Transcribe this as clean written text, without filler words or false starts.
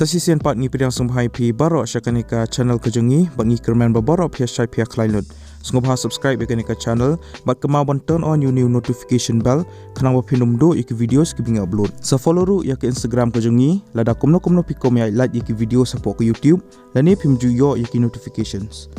Tasisian part ngi pidang sumhai pi baro syakanika channel kejengi bangi kerman baboro pia syai pia klainud. Sungguh subscribe yakanika channel bat kemawan turn on new notification bell kanang wapinum do iki videos ki binga upload. Sa follow ru yak Instagram kejengi lada kumno pikom ya like iki video support ke YouTube lani pimju yo iki notifications.